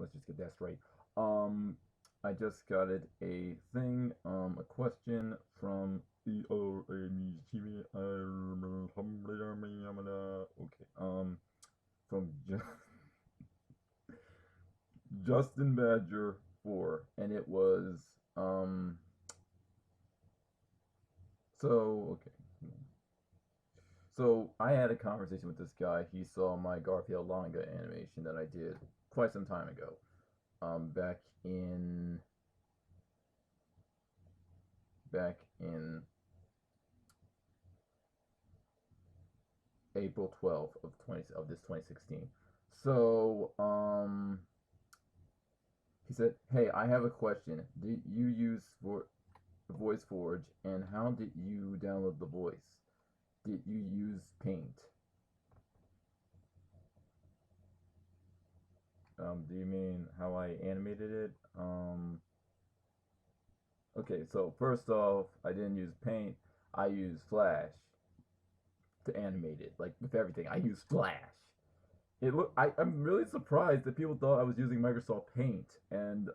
let's just get that straight. I just got it a thing, a question from the okay, from Justin Badger 4, and it was um okay. So I had a conversation with this guy. He saw my Garfield manga animation that I did quite some time ago. Back in back in April 12th of this 2016. So he said, "Hey, I have a question. Did you use for VoiceForge, and how did you download the voice? Did you use Paint? Do you mean how I animated it? Okay, so first off, I didn't use Paint. I used Flash to animate it. Like with everything, I use Flash. I'm really surprised that people thought I was using Microsoft Paint, and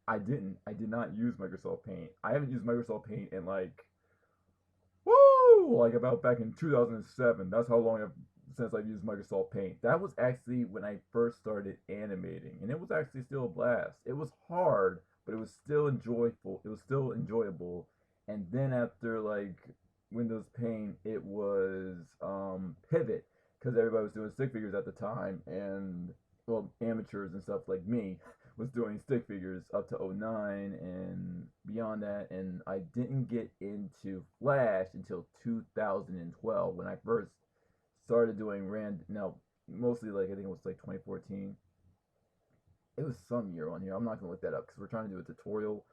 I didn't. I did not use Microsoft Paint. I haven't used Microsoft Paint in like woo, like about back in 2007. That's how long since I've used Microsoft Paint. That was actually when I first started animating, and it was actually still a blast. It was hard, but it was still enjoyable. It was still enjoyable. And then after like Windows Paint, it was Pivot, because everybody was doing stick figures at the time, and well, amateurs and stuff like me was doing stick figures up to '09 and beyond that, and I didn't get into Flash until 2012 when I first started doing mostly like I think it was like 2014. It was some year on here. I'm not gonna look that up because we're trying to do a tutorial.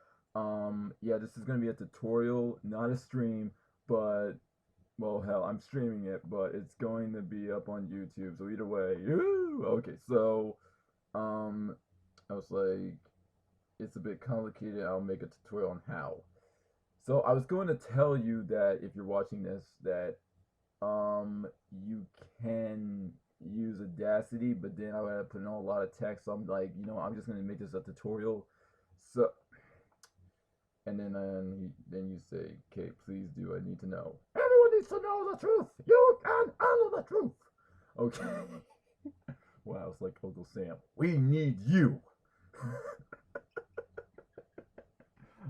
Yeah, this is gonna be a tutorial, not a stream, but well, hell, I'm streaming it, but it's going to be up on YouTube. So either way, okay. So, I was like, it's a bit complicated. I'll make a tutorial on how. So I was going to tell you that if you're watching this, that you can use Audacity, but then I would have put in a lot of text. So I'm like, I'm just gonna make this a tutorial. So, and then you say, okay, please do. I need to know. Everyone needs to know the truth. You can handle the truth. Okay. Wow, it's like Uncle Sam. We need you.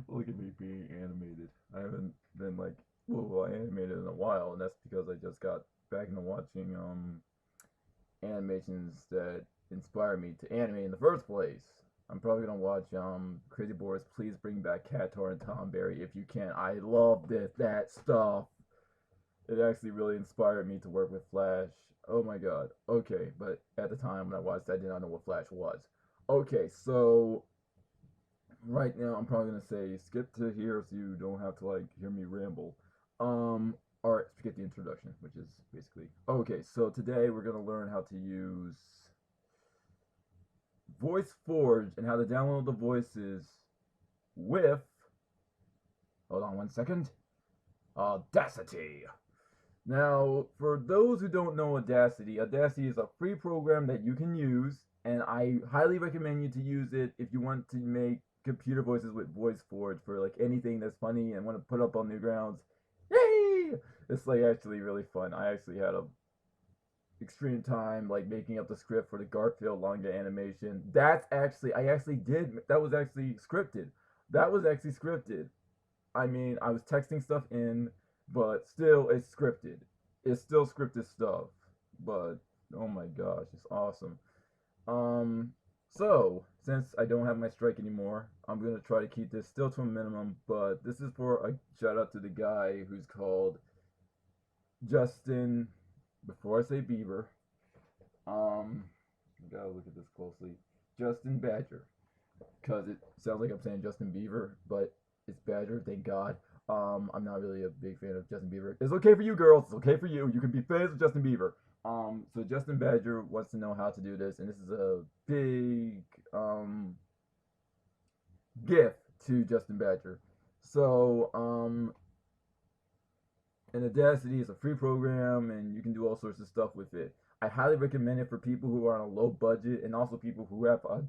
Look at me being animated. I haven't been like animated in a while, and that's because I just got back into watching animations that inspired me to animate in the first place. I'm probably gonna watch Crazy Boys. Please bring back Catar and Tom Berry if you can. I love that stuff. It actually really inspired me to work with Flash. Oh my god. Okay, but at the time when I watched, I did not know what Flash was. Okay, so right now I'm probably gonna say skip to here so you don't have to like hear me ramble. All right, forget the introduction, which is basically okay. So today we're gonna learn how to use VoiceForge and how to download the voices with. Hold on one second. Audacity. Now, for those who don't know Audacity, Audacity is a free program that you can use, and I highly recommend you to use it if you want to make computer voices with VoiceForge for like anything that's funny and want to put up on Newgrounds. Yay! It's like actually really fun. I actually had a extreme time like making up the script for the Garfield manga animation. I actually did that was actually scripted. That was actually scripted. I mean, I was texting stuff in, but still it's scripted. It's still scripted stuff. But oh my gosh, it's awesome. Um so since I don't have my strike anymore, I'm gonna try to keep this still to a minimum, but this is for a shout out to the guy who's called Justin, before I say Beaver, you gotta look at this closely. Justin Badger, because it sounds like I'm saying Justin Beaver, but it's Badger. Thank God. I'm not really a big fan of Justin Bieber. It's okay for you girls. It's okay for you. You can be fans of Justin Bieber. So Justin Badger wants to know how to do this, and this is a big gift to Justin Badger. So and Audacity is a free program, and you can do all sorts of stuff with it. I highly recommend it for people who are on a low budget and also people who have a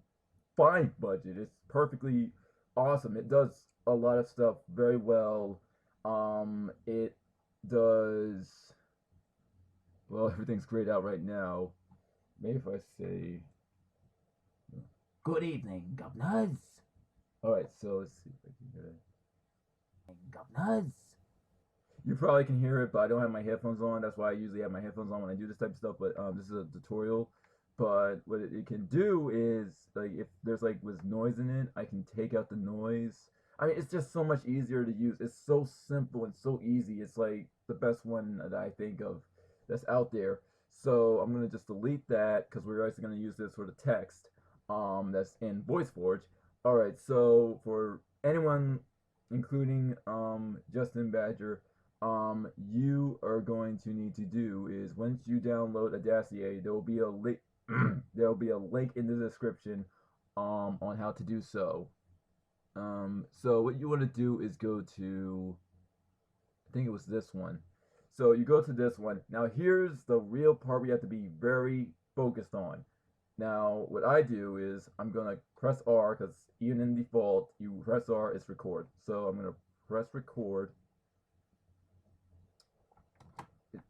fine budget. It's perfectly awesome. It does a lot of stuff very well. It does well. Everything's grayed out right now. Maybe if I say, "Good evening, governors." All right, so let's see if I can get it. Governors. You probably can hear it, but I don't have my headphones on. That's why I usually have my headphones on when I do this type of stuff. But this is a tutorial. But what it can do is, like, if there's like was noise in it, I can take out the noise. I mean, it's just so much easier to use. It's so simple and so easy. It's like the best one that I think of that's out there. So I'm gonna just delete that because we're actually gonna use this for the text that's in VoiceForge. All right. So for anyone, including Justin Badger, you are going to need to do is once you download Audacity, there will be a link. There will be a link in the description on how to do so. So what you want to do is go to, I think it was this one. So you go to this one. Now here's the real part we have to be very focused on. Now what I do is I'm gonna press R because even in default you press R, it's record. So I'm gonna press record.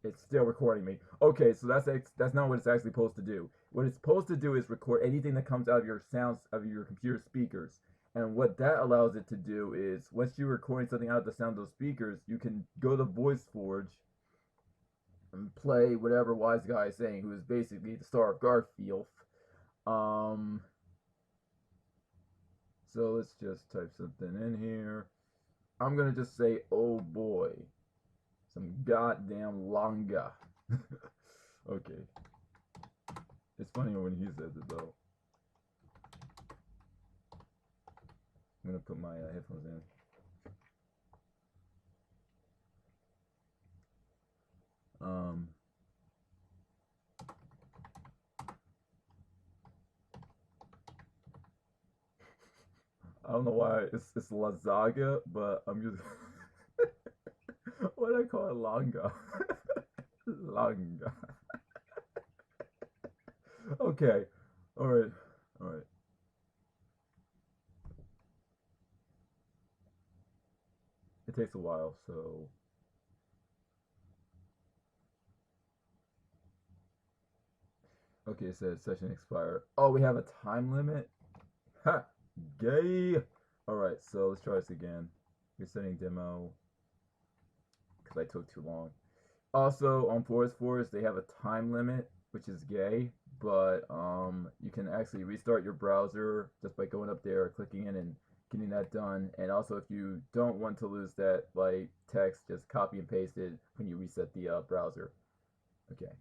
It's still recording me. Okay, so that's not what it's actually supposed to do. What it's supposed to do is record anything that comes out of your sounds of your computer speakers. And what that allows it to do is once you're recording something out of the sound of those speakers, you can go to VoiceForge and play whatever wise guy is saying, who is basically the star of Garfield. So let's just type something in here. I'm gonna just say, oh boy. Some goddamn longa. Okay. It's funny when he says it though. I'm gonna put my headphones in. I don't know why it's Lazaga, but I'm just what do I call it? Longa. Longa. Okay. Alright. Alright. It takes a while, so okay, it says session expired. Oh, we have a time limit? Ha! Gay! Alright, so let's try this again. Resetting demo. Because I took too long. Also, on VoiceForge, they have a time limit, which is gay, but you can actually restart your browser just by going up there, clicking in, and getting that done. And also, if you don't want to lose that like text, just copy and paste it when you reset the browser. Okay.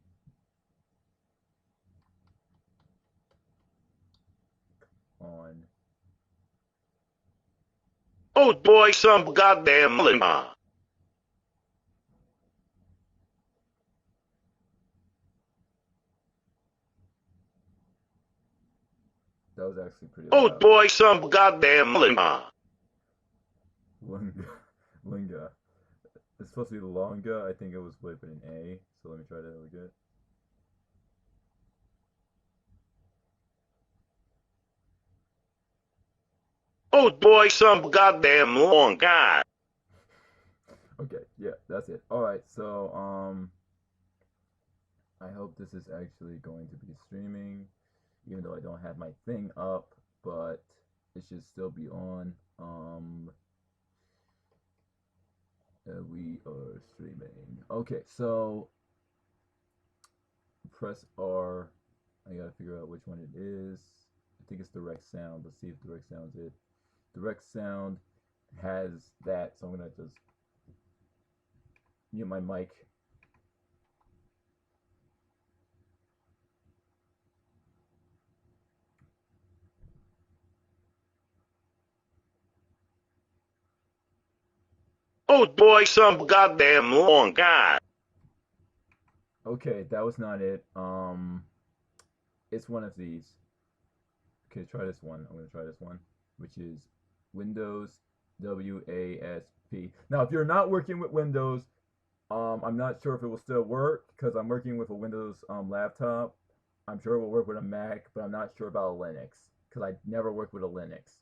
On. Oh boy, some goddamn lima. That was actually pretty Oh loud. boy, some goddamn lima. Linga. Linga. It's supposed to be longa. I think it was put in A. So let me try that again. Oh boy, some goddamn long guy. Okay, yeah, that's it. Alright, so I hope this is actually going to be streaming, even though I don't have my thing up, but it should still be on. We are streaming. Okay, so press R. I gotta figure out which one it is. I think it's direct sound. Let's see if direct sound's it. Direct sound has that, so I'm gonna just mute my mic. Oh boy, some goddamn long guy. Okay, that was not it. It's one of these. Okay, try this one. I'm gonna try this one, which is Windows WASP. Now, if you're not working with Windows, I'm not sure if it will still work because I'm working with a Windows laptop. I'm sure it will work with a Mac, but I'm not sure about a Linux because I never worked with a Linux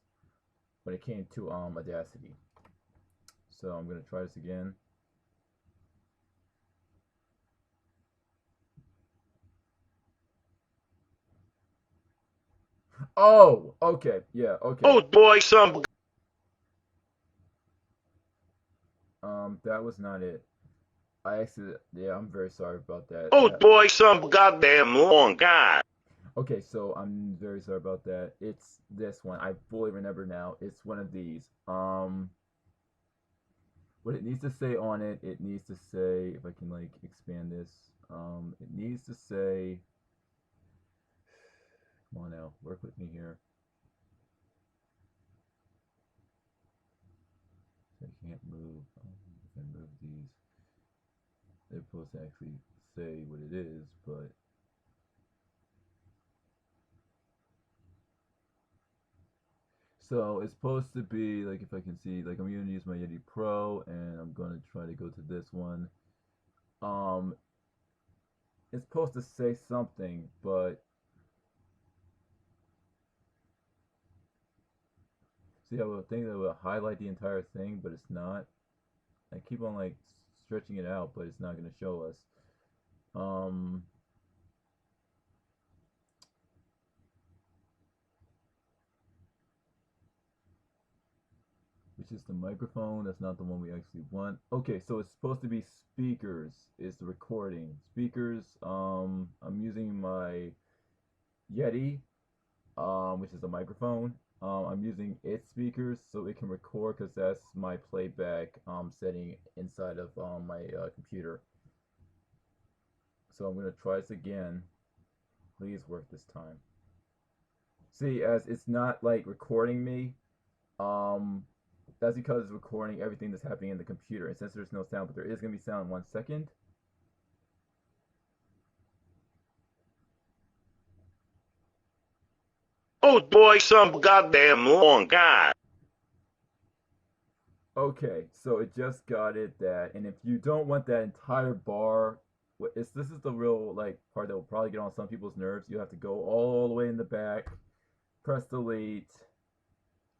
when it came to Audacity. So I'm gonna try this again. Oh, okay, yeah, okay. Oh boy, some. That was not it. I actually, yeah, I'm very sorry about that. Oh boy, some goddamn long guy. Okay, so I'm very sorry about that. It's this one. I fully remember now. It's one of these. What it needs to say on it, it needs to say, if I can like expand this, it needs to say, come on now, work with me here. So I can't move. If I move these, they're supposed to actually say what it is, but so it's supposed to be like, if I can see, like I'm gonna use my Yeti Pro and I'm gonna try to go to this one. Um, it's supposed to say something, but see, I would think that would highlight the entire thing, but it's not. I keep on like stretching it out, but it's not gonna show us. Um, which is the microphone. That's not the one we actually want. Okay, so it's supposed to be speakers. Is the recording speakers? I'm using my Yeti, which is a microphone. I'm using its speakers so it can record because that's my playback setting inside of my computer. So I'm gonna try this again. Please work this time. See, as it's not like recording me, um, that's because it's recording everything that's happening in the computer. And since there's no sound, but there is gonna be sound in 1 second. Oh boy, some goddamn long guy. Okay, so it just got it that, and if you don't want that entire bar, this is the real like part that will probably get on some people's nerves. You have to go all the way in the back, press delete,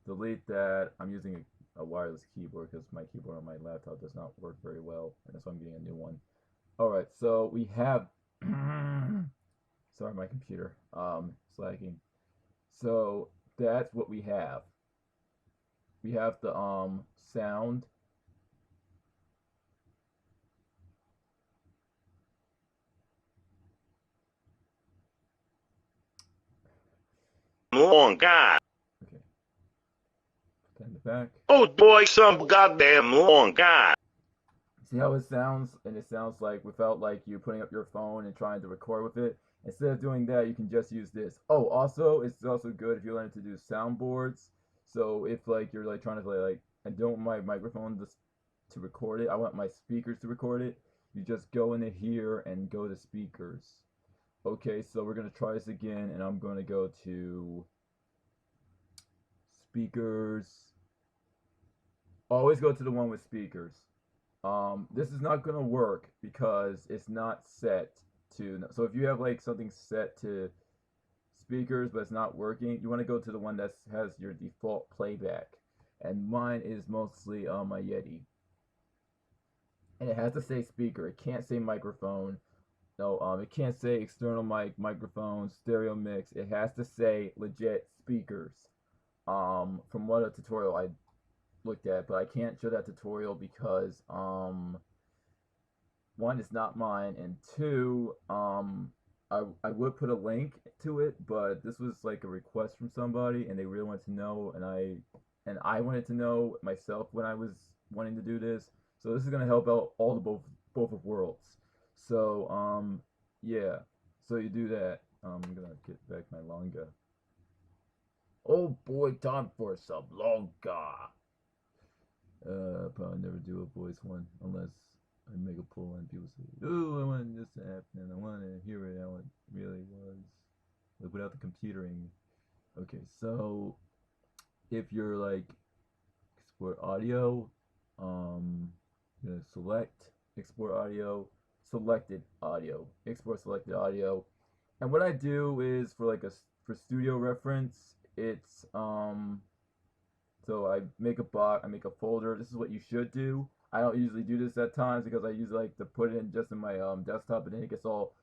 delete that. I'm using a wireless keyboard because my keyboard on my laptop does not work very well, and that's why I'm getting a new one. All right, so we have. Sorry, my computer slacking. So that's what we have. We have the sound. Long guy. Okay, put that in the back. Oh boy, some goddamn long guy. See how it sounds? And it sounds like without like you putting up your phone and trying to record with it. Instead of doing that, you can just use this. Oh, also, it's also good if you're learning to do soundboards. So if like you're like trying to play like, I don't want my microphone to record it. I want my speakers to record it. You just go into here and go to speakers. Okay, so we're gonna try this again, and I'm gonna go to speakers. Always go to the one with speakers. This is not gonna work because it's not set to. So if you have like something set to speakers but it's not working, you want to go to the one that has your default playback. And mine is mostly on my Yeti, and it has to say speaker. It can't say microphone. No, it can't say external mic, microphone, stereo mix. It has to say legit speakers. From what a tutorial I looked at, but I can't show that tutorial because one, it's not mine, and two, I would put a link to it, but this was like a request from somebody, and they really wanted to know, and I wanted to know myself when I was wanting to do this. So this is gonna help out all the both of worlds. So yeah, so you do that. I'm gonna get back my longa. Oh boy, time for some longa. Probably never do a voice one unless I make a pull and people say, "Oh, I want this to happen, and I want to hear it how it really was," like without the computering. Okay, so if you're like export audio, you're gonna select export audio, selected audio, export selected audio. And what I do is for like a for studio reference, it's so I make a box, I make a folder. This is what you should do. I don't usually do this at times because I usually like to put it in just in my desktop, and then it gets all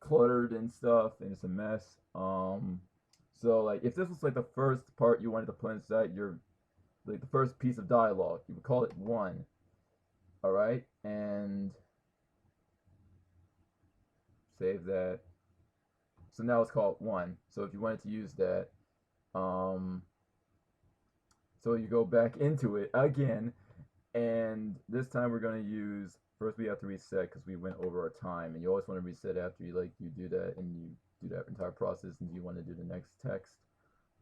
cluttered and stuff, and it's a mess. So like if this was like the first part you wanted to put inside your like the first piece of dialogue, you would call it one. All right, and save that. So now it's called one. So if you wanted to use that, um, so you go back into it again, and this time we're gonna use first we have to reset because we went over our time, and you always want to reset after you do that and you do that entire process, and you want to do the next text.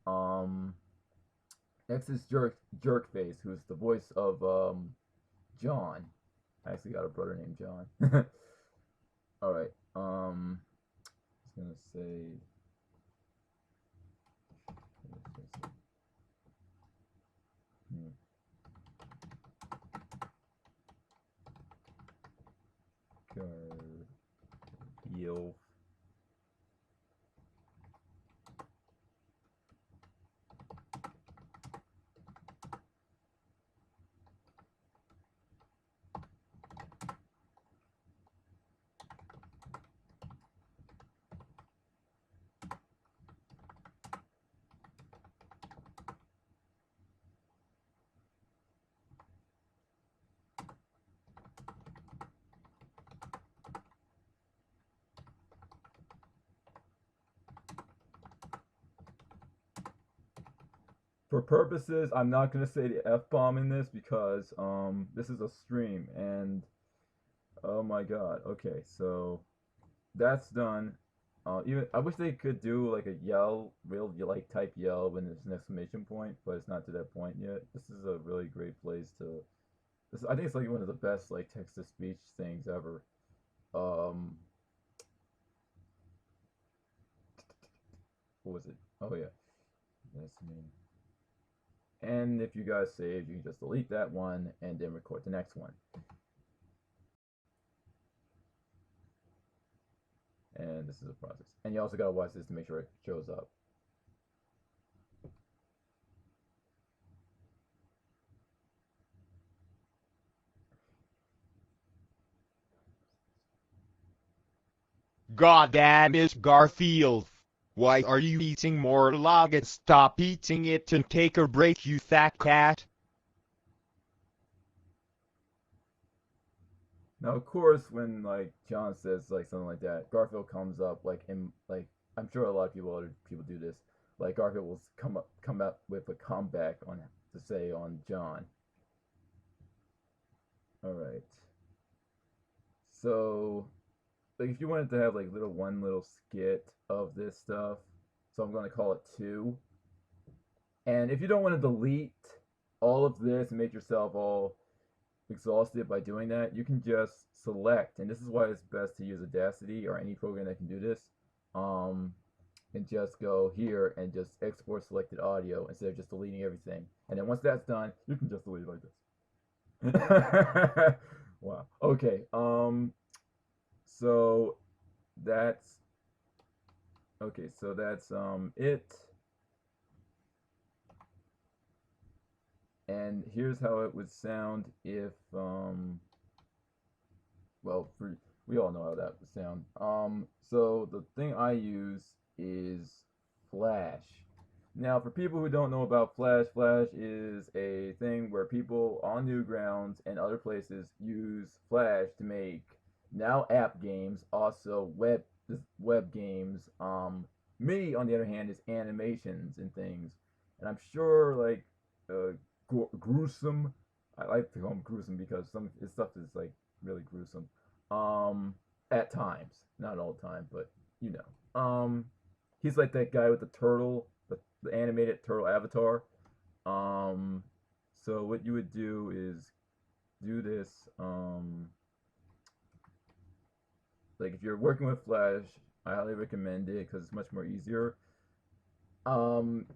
Um, Next is Jerkface, who's the voice of John. I actually got a brother named John. All right. I was gonna say. Hmm. Heal. For purposes, I'm not gonna say the F bomb in this because this is a stream and oh my god. Okay, so that's done. Even I wish they could do like a yell, real like type yell when there's an exclamation point, but it's not to that point yet. This is a really great place to. This I think it's like one of the best like text to speech things ever. Um, what was it? Oh yeah, that's me. And if you guys saved, you can just delete that one and then record the next one. And this is a process. And you also gotta watch this to make sure it shows up. God damn it, Garfield. Why are you eating more log and stop eating it and take a break, you fat cat? Now, of course, when like John says like something like that, Garfield comes up like in like I'm sure a lot of other people do this. Like Garfield will come up with a comeback on to say on John. All right. So like if you wanted to have like one little skit of this stuff, so I'm gonna call it two. And if you don't want to delete all of this and make yourself all exhausted by doing that, you can just select, and this is why it's best to use Audacity or any program that can do this, and just go here and just export selected audio instead of just deleting everything. And then once that's done, you can just delete it like this. Wow. Okay. So that's okay. So that's it. And here's how it would sound if well, we all know how that would sound. So the thing I use is Flash. Now, for people who don't know about Flash, Flash is a thing where people on Newgrounds and other places use Flash to make now app games, also web games. Me, on the other hand, is animations and things, and I'm sure like gruesome. I like to call him gruesome because some his stuff is like really gruesome. At times, not all the time, but you know. He's like that guy with the turtle, the animated turtle avatar. Um, so what you would do is do this. Like if you're working with Flash, I highly recommend it because it's much more easier. Um,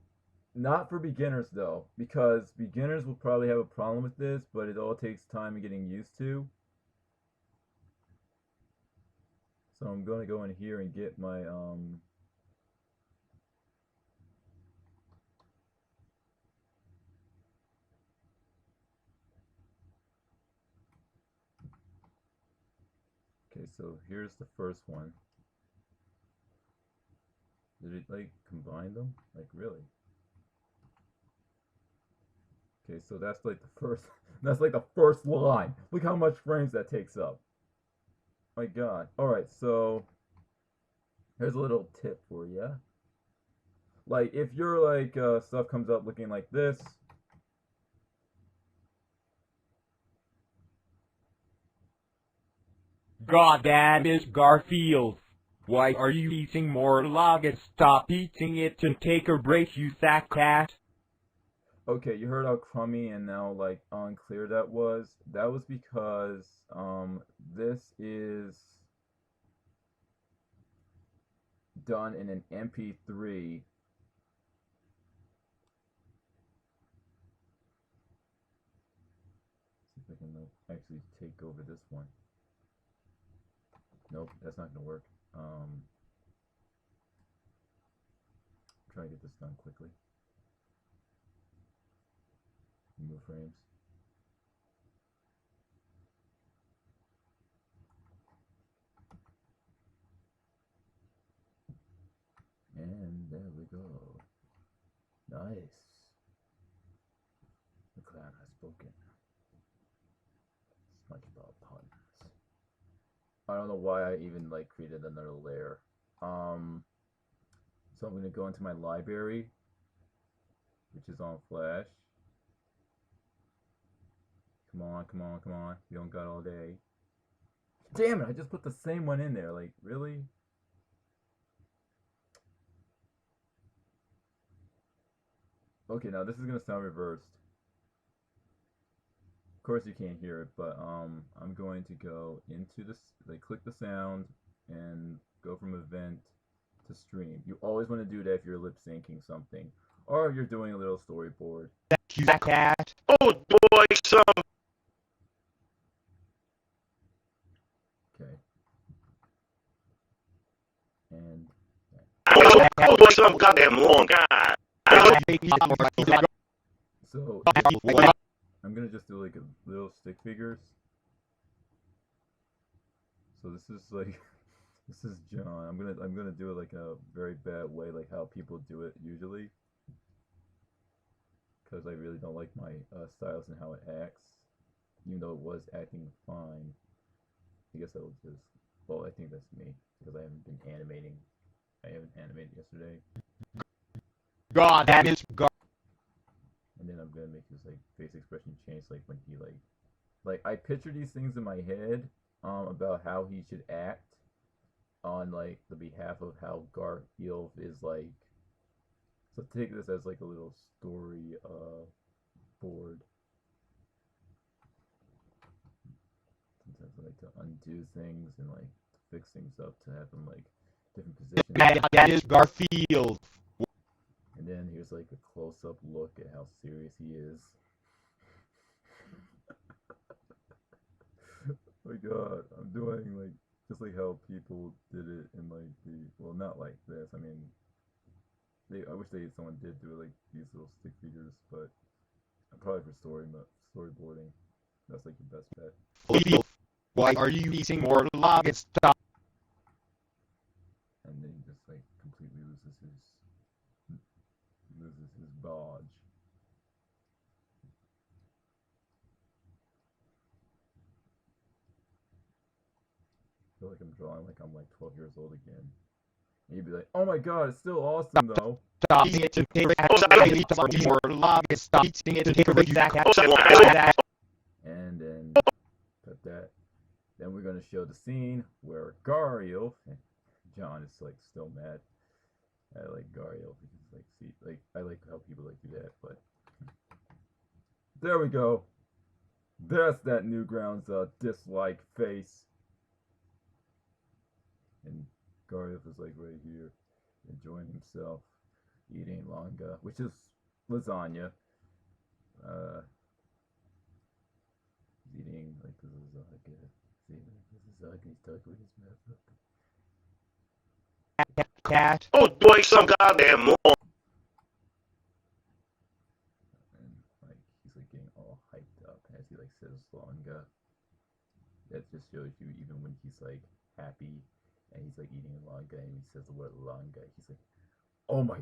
Not for beginners though, because beginners will probably have a problem with this, but it all takes time and getting used to. So I'm gonna go in here and get my okay, so here's the first one. Did it like combine them? Like really? Okay, so that's like the first that's like the first line. Look how much frames that takes up. My god. Alright, so here's a little tip for you. Like if your like stuff comes up looking like this, God damn it, Garfield. Why are you eating more log and stop eating it and take a break, you fat cat? okay, you heard how crummy and now like unclear that was. That was because this is done in an MP3. See if I can actually take over this one. Nope, that's not gonna work. Try to get this done quickly. Remove frames. And there we go. Nice. The clown has spoken. SpongeBob puns. I don't know why I even like created another layer. So I'm gonna go into my library, which is on Flash. Come on, come on, come on. You don't got all day. Damn it, I just put the same one in there. Like, really? Okay, now this is gonna sound reversed. Of course you can't hear it, but I'm going to go into this, like click the sound and go from event to stream. You always want to do that if you're lip syncing something or if you're doing a little storyboard. You fat cat. Oh boy, some Okay. And oh boy, some goddamn long guy. so I'm gonna just do like a little stick figures. So this is like this is John. I'm gonna do it like a very bad way, like how people do it usually, because I really don't like my stylus and how it acts, even though it was acting fine. I guess I will just. Well, I think that's me because I haven't been animating. I haven't animated yesterday, God damn it, and then I'm gonna make his like face expression change, like when he like I picture these things in my head, about how he should act on like the behalf of how Garfield is like. So take this as like a little story board. Sometimes I like to undo things and like fix things up to have them like different positions. that is Garfield. And then here's like a close-up look at how serious he is. Oh my god, I'm doing like just like how people did it in like the, well, not like this. I mean, I wish someone did do like these little stick figures, but probably for storyboarding. That's like your best bet. Why are you eating more log and stop? And then he just like completely loses his bodge. I feel like I'm drawing like I'm like 12 years old again. And you'd be like, oh my god, it's still awesome though. Stop eating it and take more log and stop eating it and take a break, you fat cat. And then cut that. Then we're gonna show the scene where Gario, John is like still mad. I like Gario because like see, like I like how people like do that, but there we go. That's that Newgrounds dislike face. And Gareth is like right here, enjoying himself, eating langa, which is lasagna. He's eating like this is lasagna. See, this is lasagna. He's talking with his mouth open. cat. Oh boy, some goddamn long. And like he's like getting all hyped up as he like says longa. That just shows you even when he's like happy and he's like eating longa and he says the word longa, he's like, oh my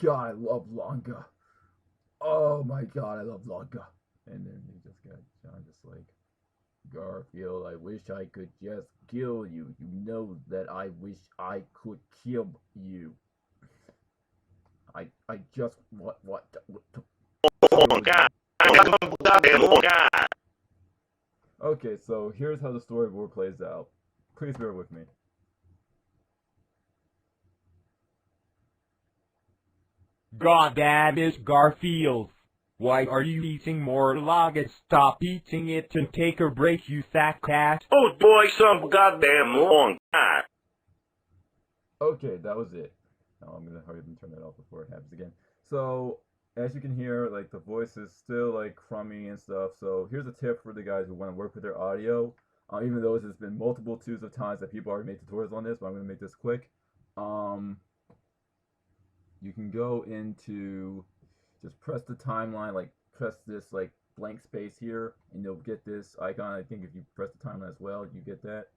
god, I love longa. Oh my god, I love longa. And then he just got John just like, Garfield, I wish I could just kill you. You know that I wish I could kill you. I just what to Oh kill god. you. Some goddamn long god. Okay, so here's how the storyboard plays out. Please bear with me. God damn it, Garfield. Why are you eating more login? Stop eating it and take a break, you fat cat. Oh boy, some goddamn long god. Okay, that was it. Now I'm gonna hurry up and turn that off before it happens again. So, as you can hear, like the voice is still like crummy and stuff. So here's a tip for the guys who want to work with their audio. Even though there's been multiple twos of times that people already made tutorials on this, but I'm gonna make this quick. You can go into, just press the timeline, like press this like blank space here, and you'll get this icon. I think if you press the timeline as well, you get that.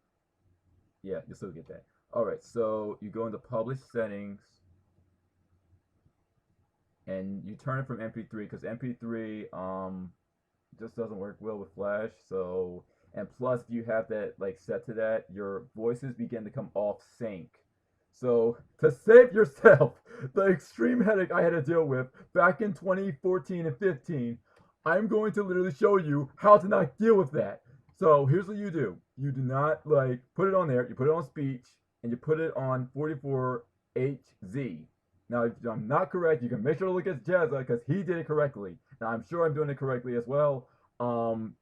Yeah, you'll still get that. Alright, so you go into publish settings and you turn it from MP3 because MP3 just doesn't work well with Flash. So, and plus if you have that like set to that, your voices begin to come off sync. So to save yourself the extreme headache I had to deal with back in 2014 and 15, I'm going to literally show you how to not deal with that. So here's what you do. You do not like put it on there, you put it on speech, and you put it on 44HZ. Now, if I'm not correct, you can make sure to look at Jazza because he did it correctly. Now, I'm sure I'm doing it correctly as well.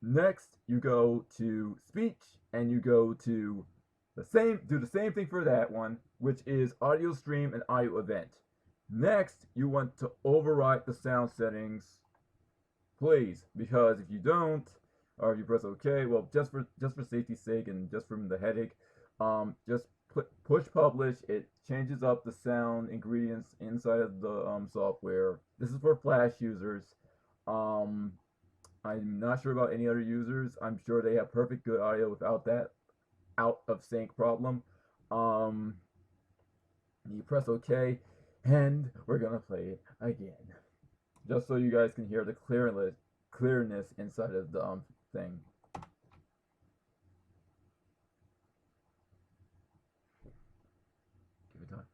Next, you go to speech and you go to do the same thing for that one, which is audio stream and audio event. Next, you want to override the sound settings, please, because if you don't, or if you press OK, well, just for safety's sake and just from the headache, just push publish. It changes up the sound ingredients inside of the software. This is for Flash users. I'm not sure about any other users. I'm sure they have perfect good audio without that out of sync problem. You press OK, and we're gonna play it again, just so you guys can hear the clearness inside of the thing. Give it time.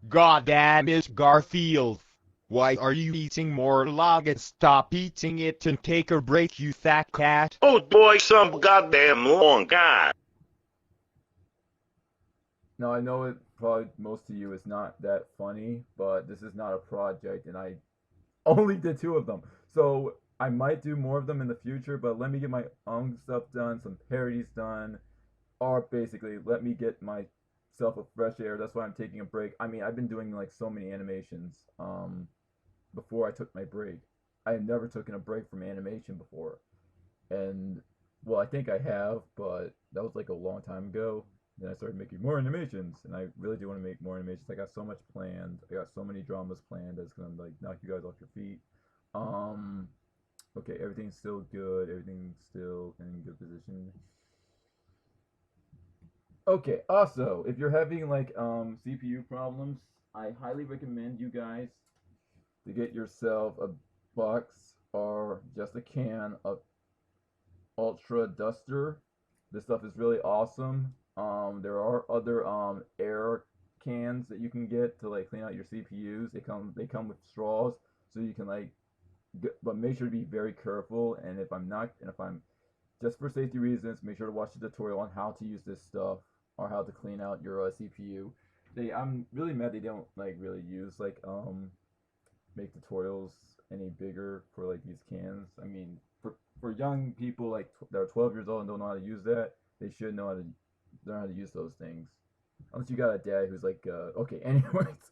God damn it, Garfield. Why are you eating more login? Stop eating it and take a break, you fat cat. Oh boy, some goddamn long god. Now I know it probably most of you is not that funny, but this is not a project, and I only did 2 of them. So I might do more of them in the future, but let me get my own stuff done, some parodies done, or basically let me get myself a fresh air. That's why I'm taking a break. I mean, I've been doing like so many animations before I took my break. I had never taken a break from animation before. And well, I think I have, but that was like a long time ago. Then I started making more animations, and I really do want to make more animations. I got so much planned. I got so many dramas planned that's gonna like knock you guys off your feet. Okay, everything's still good. Everything's still in good position. Okay, also, if you're having like CPU problems, I highly recommend you guys to get yourself a box or just a can of Ultra Duster. This stuff is really awesome. There are other air cans that you can get to like clean out your CPUs. They come with straws, so you can like, but make sure to be very careful. And if I'm just for safety reasons, make sure to watch the tutorial on how to use this stuff or how to clean out your CPU. I'm really mad they don't like really use like make tutorials any bigger for like these cans. I mean, for young people like that are 12 years old and don't know how to use that, they should know how to learn how to use those things. Unless you got a dad who's like, okay, anyways.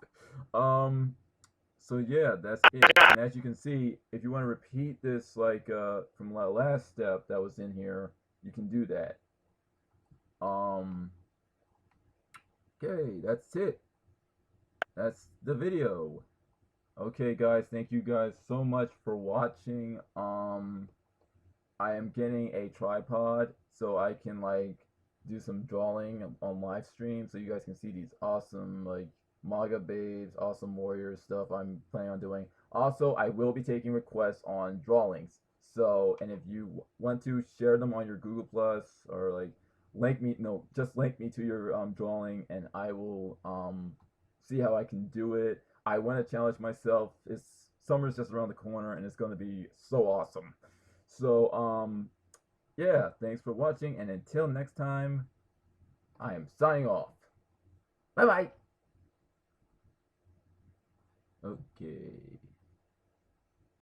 So yeah, that's it. And as you can see, if you want to repeat this like from the last step that was in here, you can do that. Okay, that's it. That's the video. Okay, guys, thank you guys so much for watching. I am getting a tripod so I can like do some drawing on live stream so you guys can see these awesome like manga babes, awesome warriors stuff I'm planning on doing. Also, I will be taking requests on drawings. So, and if you want to share them on your Google Plus or like link me, no, just link me to your drawing and I will see how I can do it. I want to challenge myself. It's summer's just around the corner and it's going to be so awesome. So, yeah, thanks for watching, and until next time, I am signing off. Bye bye. Okay.